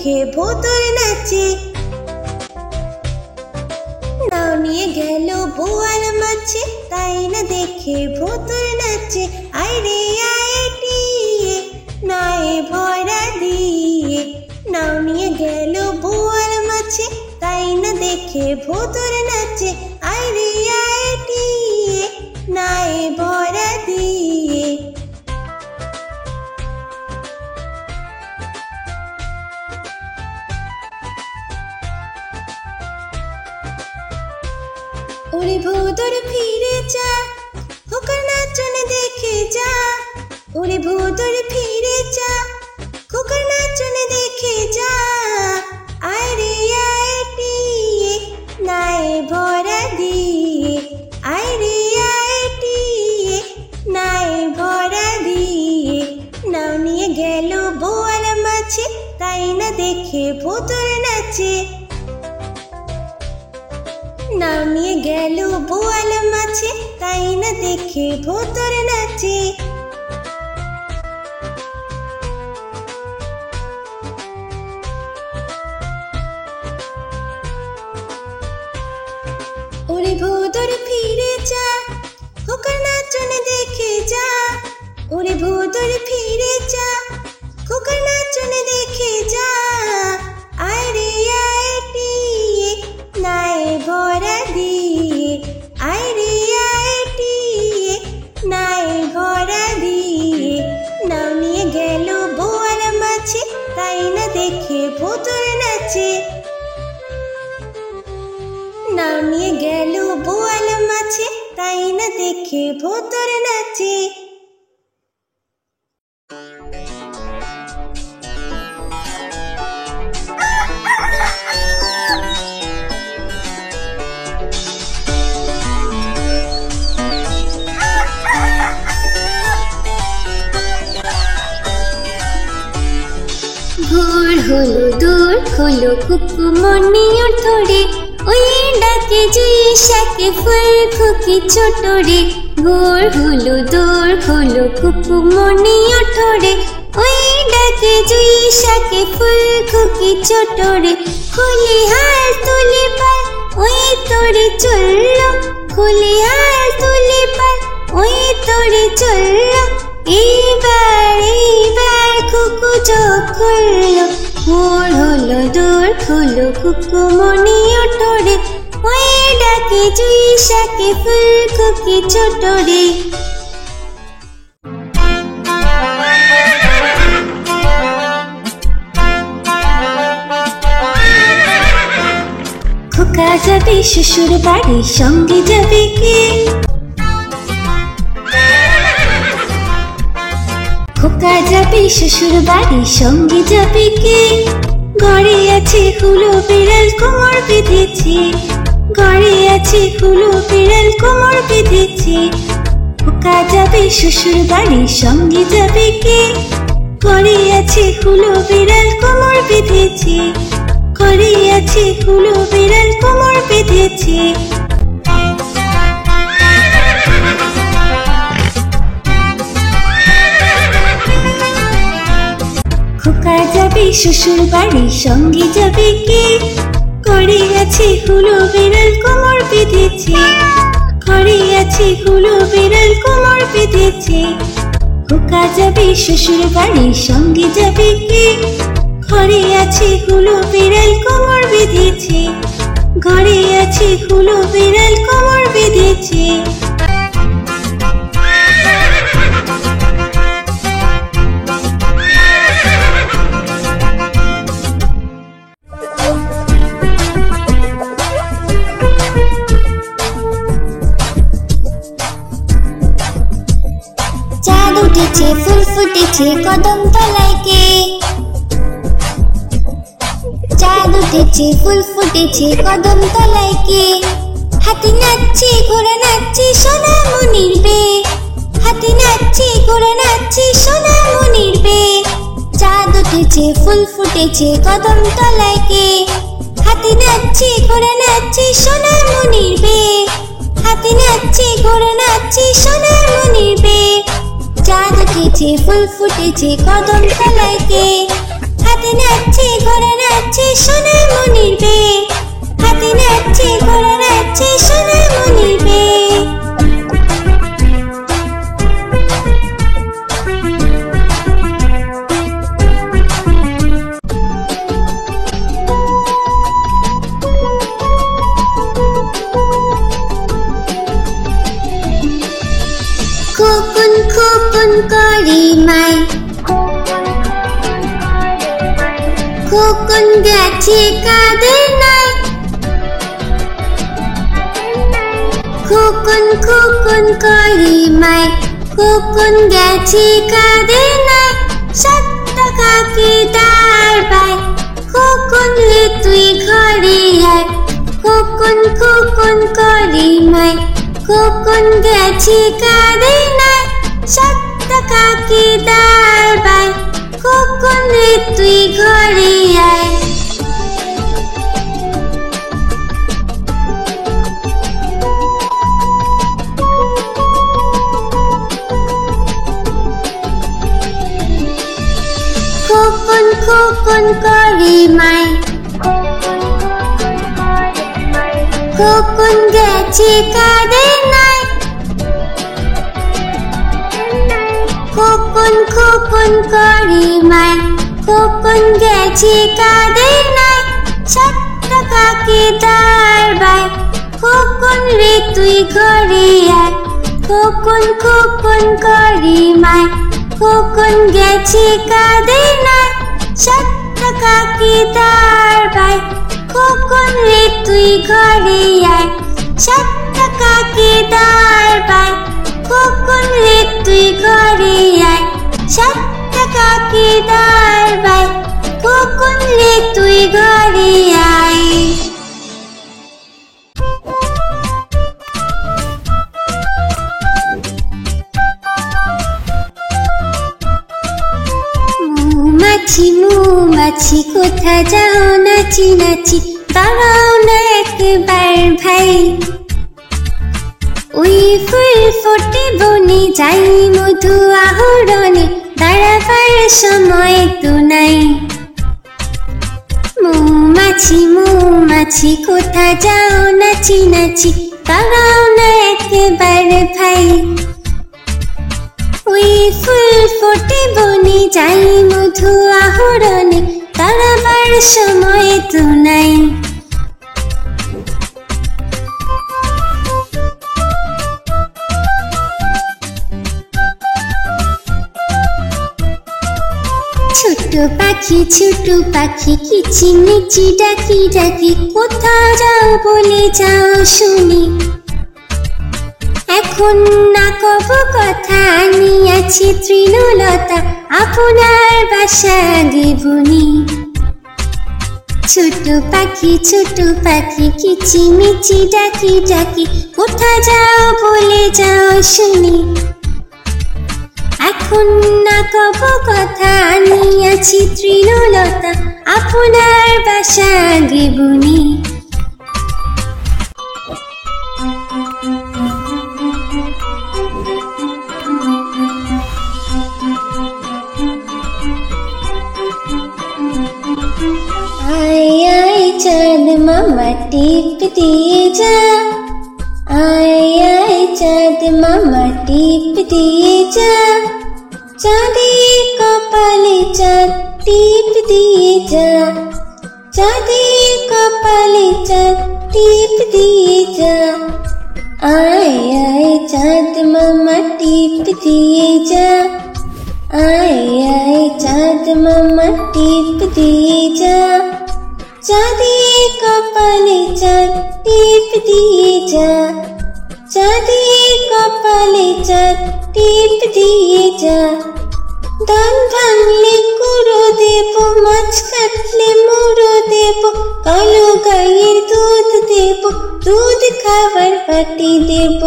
দেখে ভোতর নাচে। নাও নিয়ে গেল বোয়াল মাছে, তাই না দেখে ভোতর নাচে। আইরে আইটিয়ে নায়ে ভরা দিয়ে, নাও নিয়ে গেল বোয়াল মাছে, তাই না দেখে ভোতর নাচে। আইরে আইটিয়ে নায়ে ভরা দিয়ে। ওরে ভোতর ফিরে যা, খোকার নাচন দেখে যা। ওরে ভোতর ফিরে যা, খোকার নাচন দেখে যা। আইরে আইটিয়ে নায়ে ভরা দিয়ে, আইরে আইটিয়ে নায়ে ভরা দিয়ে। নাও নিয়ে গেল বোয়াল মাছে, তাই না দেখে ভোতর নাচে। নাও নিয়ে গেল বোয়াল মাছে, তাই না দেখে ভোতর নাচে। ওরে ভোতর ফিরে যা, খোকার নাচন দেখে যা। ওরে ভোতর ফিরে যা, খোকার নাচন দেখে যা। আইরে আইটিয়ে নায়ে ভরা দিয়ে, আইরে আইটিয়ে নায়ে ভরা দিয়ে। নাও নিয়ে গেল বোয়াল মাছে, তাই না দেখে ভোতর নাচে। নাও নিয়ে গেল বোয়াল মাছে, তাই না দেখে ভোতর নাচে। ভোর হলো দূর হলো কুকুমনি ওঠরে, ওই ডাকে জুইশাকে ফুল খুকি ছোট রে। ভোর হলো দূর হলো কুকুমনি ওঠরে, ওই ডাকে জুইশাকে ফুল খুকি ছোট রে। খুলি হাল তুলি পাল ওই তোরে চললো, খুলি হাল তুলি পাল ওই তোরে চললো। এইবার এইবার খুকু চোখ খুললো। ভোর হলো দূর হলো কুকুমনি ওঠরে, ওই ডাকে জুইশাকে ফুল খুকি ছোট রে। খোকা যাবে শ্বশুর বাড়ি, সঙ্গে যাবে কে? খোকা যাবে শ্বশুর বাড়ি, সঙ্গে যাবে কে? ঘরে আছে হুলো বিড়াল কোমর বেঁধেছে, ঘরে আছে হুলো বিড়াল কোমর বেঁধেছে। খোকা যাবে শ্বশুর বাড়ি, সঙ্গে যাবে কে? ঘরে আছে হুলো বিড়াল কোমর বেঁধেছে, ঘরে আছে হুলো বিড়াল কোমর বেঁধেছে। খোকা যাবে শ্বশুর বাড়ি, সঙ্গে যাবে কে? ঘরে আছে হুলো বিড়াল কোমর বেঁধেছে, ঘরে আছে হুলো বিড়াল কোমর বেঁধেছে। খোকা যাবে শ্বশুর বাড়ি, সঙ্গে যাবে কে? ঘরে আছে হুলো বিড়াল কোমর বেঁধেছে, ঘরে আছে হুলো বিড়াল কোমর বেঁধেছে। চাঁদ উঠেছে ফুল ফুটেছে কদম তলায় কে? চাঁদ উঠেছে ফুল ফুটেছে কদম তলায় কে? হাতি নাচছে ঘোড়া নাচছে সোনামণির বে, হাতি নাচছে ঘোড়া নাচছে সোনামণির বে। চাঁদ উঠেছে ফুল ফুটেছে কদম তলায় কে? হাতি নাচছে ঘোড়া নাচছে সোনামণির বে, হাতি নাচছে ঘোড়া নাচছে সোনামণির বে। চাঁদ উঠেছে ফুল ফুটেছে কদম তলায় কে? হাতি হাতে নাচছে ঘোড়া নাচছে সোনামণির বিয়ে, হাতে নাচছে ঘোড়া নাচছে সোনামণির বিয়ে। খোকন খোকন করে মাই, খোকন গেছে কাদের নাই, খোকন খোকন করে মাই, খোকন গেছে কাদের নাই। 7 টাকাকে দাঁড় বাই, খোকন রে তুই ঘরে আয়, খোকন খোকন করে মাই, খোকন গেছে কাদের নাই। 7 টাকাকে দাঁড় বাই, খোকন রে তুই ঘরে আয়। খোকন খোকন করে মাই, খোকন গেছে কাদের নাই, খোকন খোকন করে মাই, খোকন গেছে কাদের নাই। 7 টাকাকে দাঁড় বাই, খোকন রে তুই ঘরে আয়, খোকন খোকন করে মাই, খোকন গেছে কাদের নাই। 7 টাকাকে দাঁড় বাই, খোকন রে তুই ঘরে আয়, 7 টাকাকে দাঁড় বাই, খোকন রে তুই ঘরে আয়। 7 টাকাকে দাঁড় বাই, খোকন রে তুই ঘরে আয়। মৌমাছি মৌমাছি কোথা যাও নাচি নাচি, দাঁড়াও না একবার ভাই। ওই ফুল ফোটে বনে যাই মধু আহরণে, দাঁড়াবার সময় তো নাই। মৌমাছি মৌমাছি কোথা যাও নাচি নাচি, দাঁড়াও না একবার ভাই। ওই ফুল ফোটে বনে যাই মধু আহরণে, দাঁড়াবার সময় তো নাই। ছোট পাখি কিচিমিচি ডাকি ডাকি, কোথা যাও বলে যাও শুনি। এখন না কব কথা আনিয়াছি তৃণলতা, আপনার বাসা আগে বুনি। ছোট পাখি কিচিমিচি ডাকি ডাকি, কোথা যাও বলে যাও শুনি। এখন না কব কথা আনিয়াছি তৃণলতা, আপনার বাসা আগে বুনি। আয় আয় চাঁদ মামা টিপ দিয়ে যা, আয় আয় চাঁদ মামা টিপ দিয়ে যা। চাঁদের কপালে চাঁদ টিপ দিয়ে যা, চাঁদের কপালে চাঁদ টিপ দিয়ে যা। আয় আয় চাঁদ মামা টিপ দিয়ে যা, আয় আয় চাঁদ মামা টিপ দিয়ে যা। চাঁদের কপালে চাঁদ টিপ দিয়ে যা, চাঁদের কপালে চাঁদ টিপ দিয়ে যা। ধান ভাঙলে কুড়ো দেব, মাছ কাটলে মুড়ো দেব, কালো গাইয়ের দুধ দেব, দুধ খাবার বাটি দেব।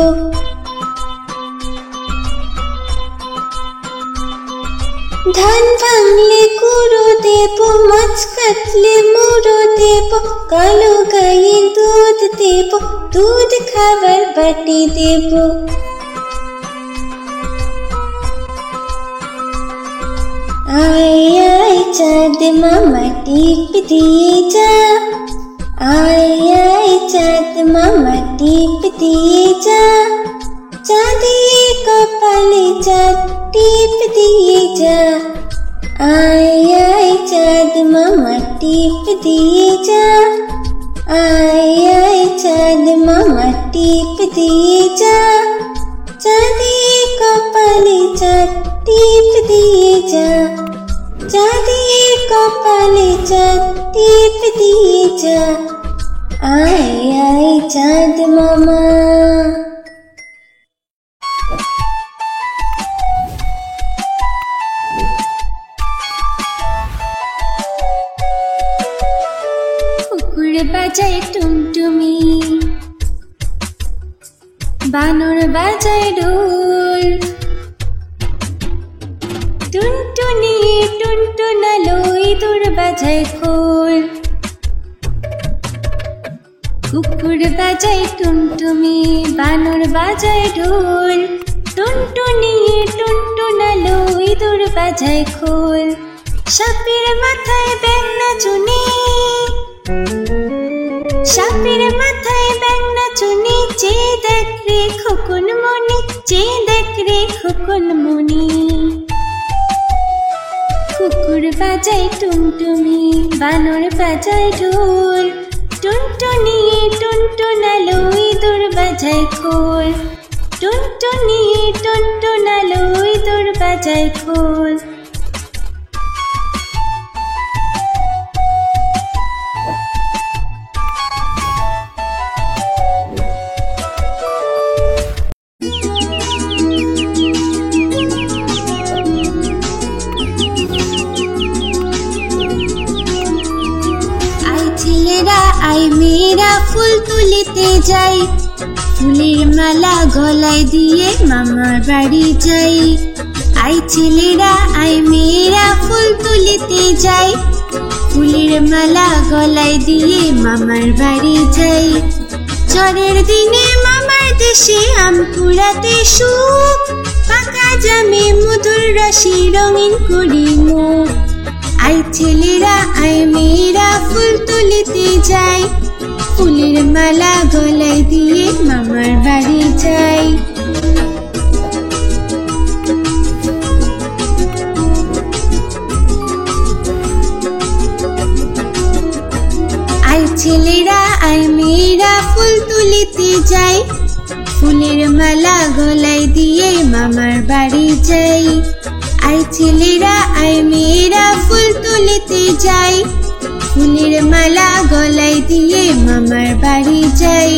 ধান ভাঙলে কুড়ো দেব, মাছ কাটলে মুড়ো দেব, কালো গাইয়ের দুধ দেব, দুধ খাবার বাটি দেব। আয় আয় চাঁদ মামা টিপ দিয়ে যা, আয় আয় চাঁদ মামা টিপ দিয়ে যা, চাঁদের কপালে চাঁদ টিপ দিয়ে যা, আয় আয় চাঁদ মামা টিপ দিয়ে যা, আয় আয় চাঁদ মামা টিপ দিয়ে যা, চাঁদের কপালে চাঁদ টিপ দিয়ে যা, চাঁদের কপালে চাঁদ টিপ দিয়ে যা, আয় আয় চাঁদ মামা। কুকুর বাজায় টুনটুমি, বানর বাজায় ঢোল, টুনটুনি টুনটুনালো ইঁদুর বাজায় খোল। কুকুর বাজায় টুনটুমি, বানর বাজায় ঢোল, টুনটুনি টুনটুনালো ইঁদুর বাজায় খোল। সাপের মাথায় ব্যাঙ নাচুনি, সাপের মাথায় ব্যাঙ নাচুনি, চেয়ে দেখ রে খোকন মনি, চেয়ে দেখ রে খোকন মনি। কুকুর বাজায় টুনটুমি, বানর বাজায় ঢোল, টুনটুনি টুনটুনালো ইঁদুর বাজায় খোল, টুনটুনি টুনটুনালো ইঁদুর বাজায় খোল। আই মেয়েরা ফুল তুলিতে যাই, ফুলের মালা গলায় দিয়ে মামার বাড়ি যাই। আই ছেলেরা আই মেয়েরা ফুল তুলিতে যাই, ফুলের মালা গলায় দিয়ে মামার বাড়ি যাই। ঝড়ের দিনে মামার দেশে আম কুড়াতে সুখ, পাকা জামে মধুর রসে রঙিন করি মুখ। আই ছেলেরা আই মেয়েরা ফুল তুলিতে যাই, ফুলের মালা গলায় দিয়ে মামার বাড়ি যাই। আই ছেলেরা আই মেয়েরা ফুল তুলিতে যাই, ফুলের মালা গলায় দিয়ে মামার বাড়ি যাই। আই ছেলেরা আই মেয়েরা ফুল তুলিতে যাই, ফুলের মালা গলায় দিয়ে মামার বাড়ি যাই।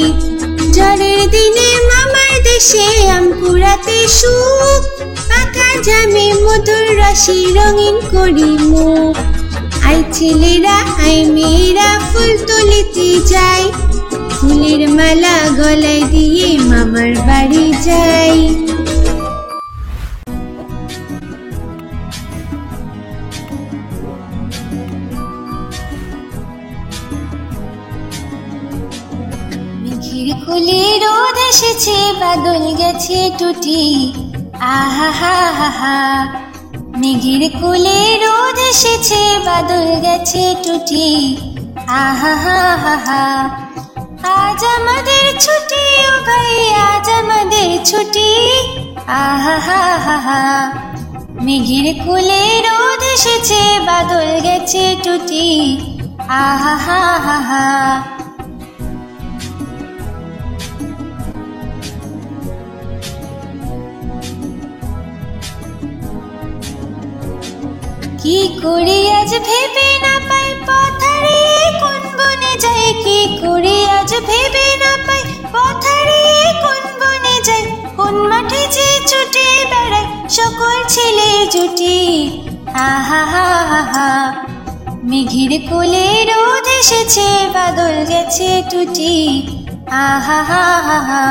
ঝড়ের দিনে মামার দেশে আম কুড়াতে সুখ, পাকা জামে মধুর রসে রঙিন করি মুখ। আই ছেলেরা আই মেয়েরা ফুল তুলিতে যাই, ফুলের মালা গলায় দিয়ে মামার বাড়ি যাই। মেঘের কোলে রোদ এসেছে, বাদল গেছে টুটি, আহা হা হা হা। মেঘের কোলে রোদ এসেছে, বাদল গেছে টুটি, আহা হা হা হা। আজ আমাদের ছুটি ও ভাই, আজ আমাদের ছুটি, আহা হা হা হা। মেঘের কোলে রোদ এসেছে, বাদল গেছে টুটি, আহা হা হা হা। কি করে আজ ভেবে না পাই, পথ হারিয়ে কোন বনে যাই। কি করে আজ ভেবে না পাই, পথ হারিয়ে কোন বনে যাই। কোন মাঠে যে ছুটে বেড়ায় সকল ছেলে জুটি, আহা হা হা হা। মেঘের কোলে রোদ এসেছে, বাদল গেছে টুটি, আহা হা হা হা।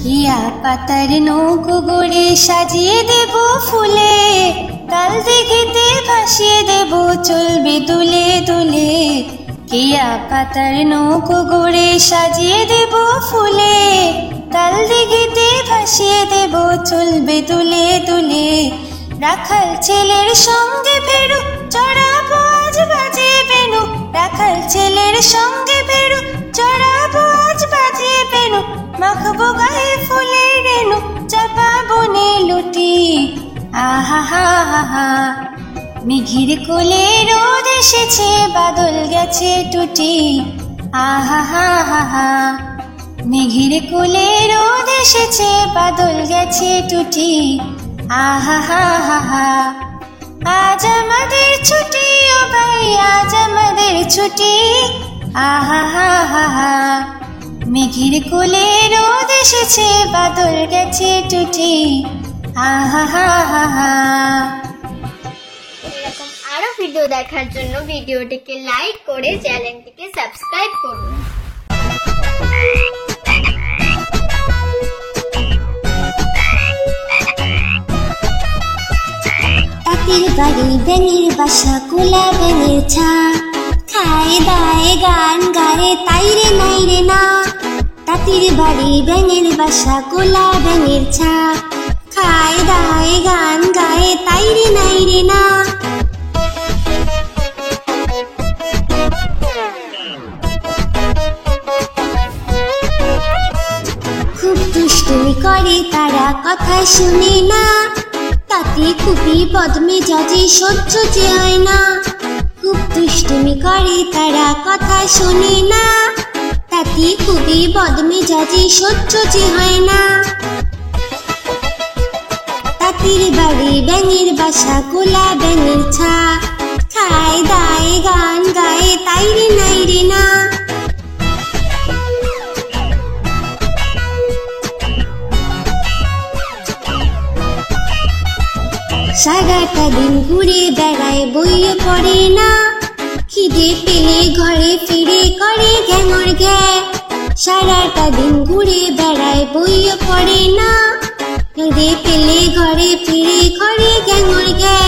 কিয়া পাতার নৌকো গড়ে সাজিয়ে দেব ফুলে, কাল দিঘিতে ভাসিয়ে দেব চলবে দুলে দুলে। কেয়া পাতার নৌকো গড়ে সাজিয়ে দেব ফুলে, তাল দিঘিতে ভাসিয়ে দেব চলবে দুলে দুলে। রাখাল ছেলের সঙ্গে ফেরু, চড়াবো আজ বাজিয়ে বেনু। রাখাল ছেলের সঙ্গে ফেরু, চড়াবো আজ বাজিয়ে বেনু। মাখবো গায়ে ফুলের রেণু, চাপা বনে লুটি। আহা হা হা হা, মেঘের কোলে রোদ এসেছে, বাদল গেছে টুটি। আহা হা হা হা, মেঘের কোলে রোদ এসেছে, বাদল গেছে টুটি। আহা হা হা হা, আজ আমাদের ছুটি ও ভাই, আজ আমাদের ছুটি। আহা হা হা হা, মেঘের কোলে রোদ এসেছে, বাদল গেছে টুটি। আহা হা হা হা। এরকম আরো ভিডিও দেখার জন্য ভিডিওটিকে লাইক করে চ্যানেলটিকে সাবস্ক্রাইব করুন। তাঁতির বাড়ি ব্যাঙের বাসা, কোলা ব্যাঙের ছা। খায় দায় গান গায়ে, তাই রে নাই রে না। তাঁতির বাড়ি ব্যাঙের বাসা, কোলা ব্যাঙের ছা। খায় দায় গান গায়ে, তাই রে নাই রে না। খুব দুষ্টুমি করে তারা, কথা শুনে না। তাতে খুবই বদমেজাজি, সহ্য যে হয় না। খুব দুষ্টুমি করে তারা, কথা শোনে না। তাতে খুবই বদমেজাজি, সহ্য যে হয় না। তাঁতির বাড়ি ব্যাঙের বাসা, কোলা ব্যাঙের ছা। খায় দায় গান গায়ে, তাই রে নাই রে না। সারাটা দিন ঘুরে বেড়ায়, বইয়ে পড়ে না। খিদে পেলে ঘরে ফিরে করে ঘ্যাঙর ঘ্যা। সারাটা দিন ঘুরে বেড়ায়, বইয়ে পড়ে না। খিদে পেলে ঘরে ফিরে করে ঘ্যাঙর ঘ্যা।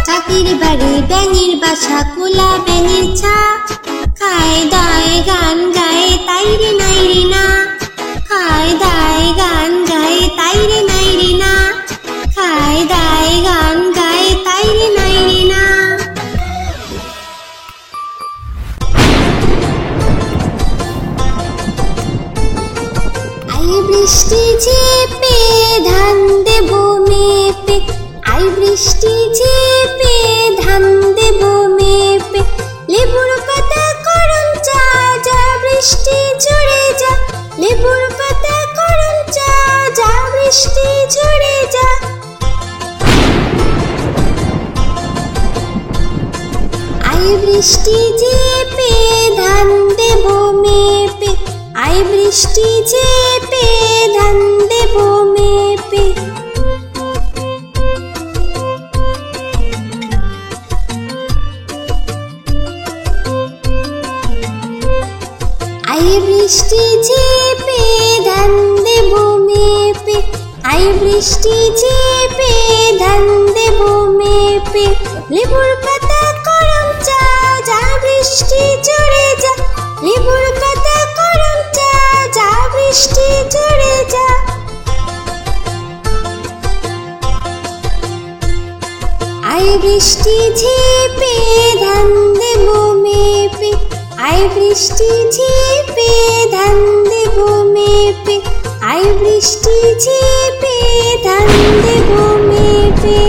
তাঁতির বাড়ি ব্যাঙের বাসা, কোলা ব্যাঙের ছা। খায় দায় গান গায়ে, তাই রে নাই রে না। খায় দায় গান গায়ে, তাই রে নাই রে না। খায় দায় গান গায়ে, তাই রে নাই রে না। আই বৃষ্টি ঝেপে ধান দেব মেপে। আই বৃষ্টি ঝেপে ধান দেব মেপে। লেবুর পাতা করম চা, যা বৃষ্টি ঝরে যা। লেবুর পাতা করম চা, যা বৃষ্টি ঝরে যা। আই বৃষ্টি ঝেপে ধান দেব মেপে। আই বৃষ্টি ঝেপে ধান দেব মেপে। আই বৃষ্টি ঝেপে ধান দেব মেপে। আই বৃষ্টি ঝেপে ধান দেব মেপে। লেবুর পাতা করম চা, যা বৃষ্টি ঝরে যা। লেবুর পাতা করম চা, যা বৃষ্টি ঝরে যা। আই বৃষ্টি ঝেপে ধান দেব মেপে। আই বৃষ্টি ঝেপে ধান দেব মেপে। আই বৃষ্টি ঝেপে ধান দেব মেপে।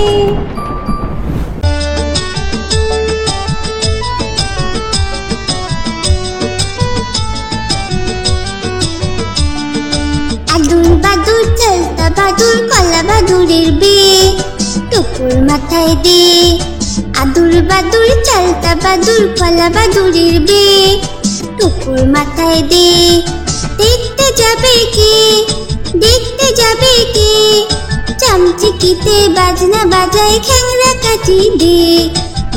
আদুর বাদুর চলতা বাদুর, কলা বাদুরের বে। টুকুর মাথায় দে। আদুর বাদুর চলতা বাদুর, কলা বাদুরের বে। টুকুর মাথায় দে। দেখতে যাবে কে, দেখতে যাবে কে। চামচিকিতে বাজনা বাজায়, খ্যাংরা কাঠি দে।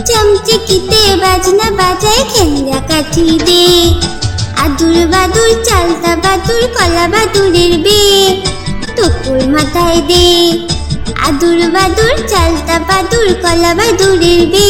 চামচিকিতে বাজনা বাজায়, খ্যাংরা কাঠি দে। আদুর বাদুর চালতা বাদুর, কলা বাদুরের বে। টুকুর মাথায় দে। আদুর বাদুর চালতা বাদুর, কলা বাদুরের বে।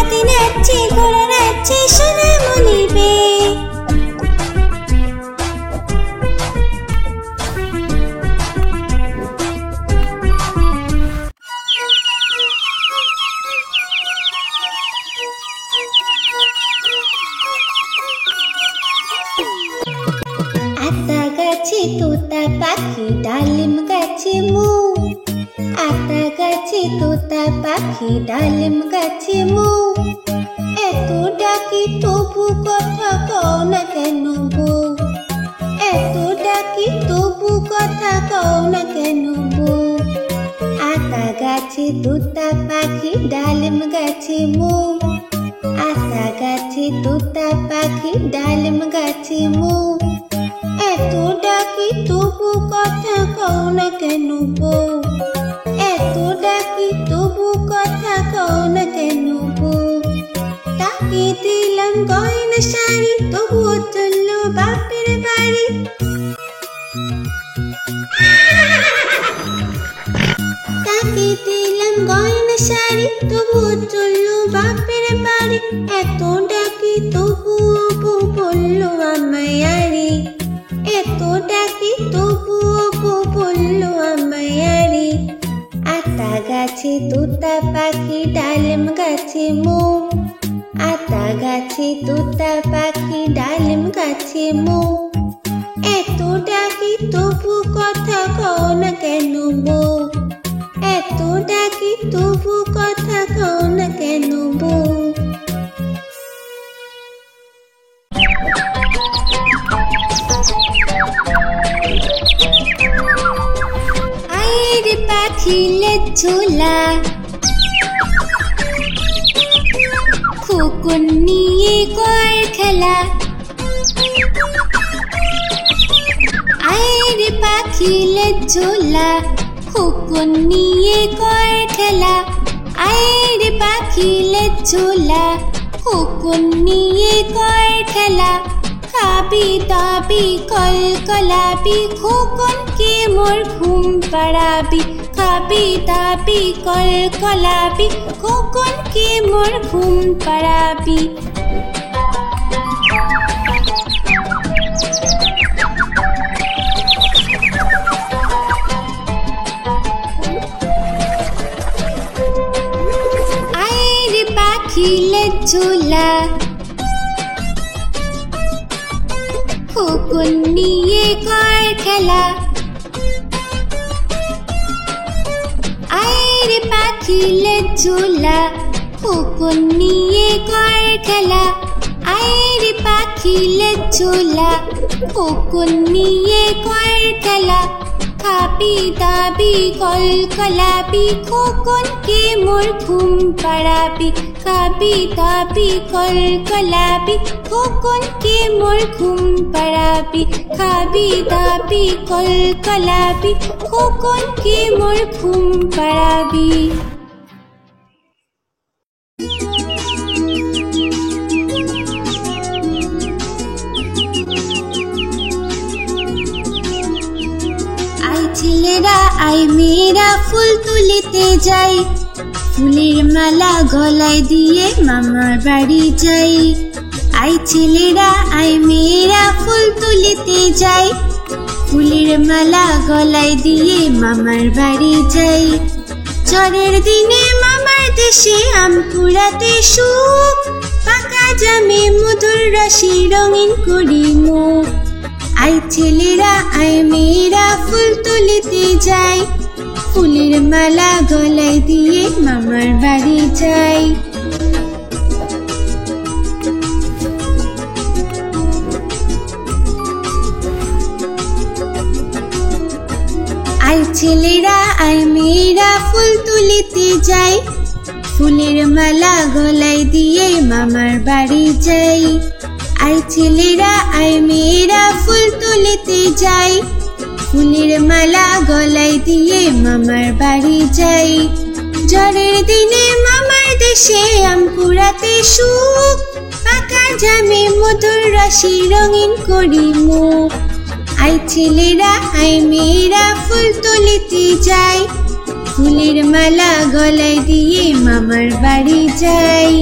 হাতি নাচছে ঘোড়া নাচছে সোনামণির বেয়ে। আতা গাছে তোতা পাখি ডালিম গাছে মু, আতা গাছে তোতা পাখি ডালিম গাছে মু, এত ডাকি তবু কথা কও না কেন বউ, এত ডাকি তবু কথা কও না কেন বউ। আতা গাছে তোতা পাখি ডালিম গাছে মু, আতা গাছে তোতা পাখি ডালিম গাছে মু, এত ডাকি তবু কথা কও না কেন বউ, এত ডাকি তবু কথা কও না কেন বউ। তাকে দিলাম গয়না শাড়ি তবুও চললো বাপের বাড়ি, তাকে দিলাম গয়না শাড়ি তবুও চললো বাপের বাড়ি, এত ডাকি তবুও বউ বললো আমায় আরে, এত ডাকি তবুও বউ বললো আমায় আরে। আতা গাছে তোতা পাখি ডালিম গাছে মু, আতা গাছে তোতা পাখি ডালিম গাছে মু, এত ডাকি তবু কথা কও না কেন বউ, এত ডাকি তবু কথা কও না কেন বউ। আয়ের পাখিলে ঝোলা খোকন নিয়ে কর খেলা, আয়ের পাখিলে ঝোলা খোকন নিয়ে কর খেলা, আয়ের পাখিলে ঝোলা খোকন নিয়ে কর খেলা। খাবি দাবি কলকলাবি খোকনকে মোর ঘুম পাড়াবি, খাবি দাবি কলকলাবি খোকনকে মোর ঘুম পাড়াবি। আয়ের পাখিলে ঝোলা খোকন নিয়ে কর খেলা, আয়ের পাখিলে ঝোলা খোকন নিয়ে কর খেলা, আয়ের পাখিলে ঝোলা খোকন নিয়ে কর খেলা। খাবি দাবি কলকলাবি খোকনকে মোর ঘুম পাড়াবি, খাবি দাবি কলকলাবি খোকনকে মোর ঘুম পাড়াবি, খাবি দাবি কলকলাবি খোকনকে মোর ঘুম পাড়াবি। ছেলেরা আই মেয়েরা ফুল তুলিতে যাই, ফুলের মালা গলায় দিয়ে মামার বাড়ি যাই। আই ছেলেরা আই মেয়েরা ফুল তুলিতে যাই, ফুলের মালা গলায় দিয়ে মামার বাড়ি যাই। ঝড়ের দিনে মামার দেশে আম কুড়াতে সুখ, পাকা জামে মধুর রসে রঙিন করি মুখ। আই ছেলেরা আই মেয়েরা ফুল তুলিতে যাই, ফুলের মালা গলায় দিয়ে মামার বাড়ি যাই। আই ছেলেরা আই মেয়েরা ফুল তুলিতে যাই, ফুলের মালা গলায় দিয়ে মামার বাড়ি যাই। আই ছেলেরা আই মেয়েরা ফুল তুলিতে যাই, ফুলের মালা গলায় দিয়ে মামার বাড়ি যাই। ঝড়ের দিনে মামার দেশে আম কুড়াতে সুখ, পাকা জামে মধুর রসে রঙিন করি মুখ। আই ছেলেরা আই মেয়েরা ফুল তুলিতে যাই, ফুলের মালা গলায় দিয়ে মামার বাড়ি যাই।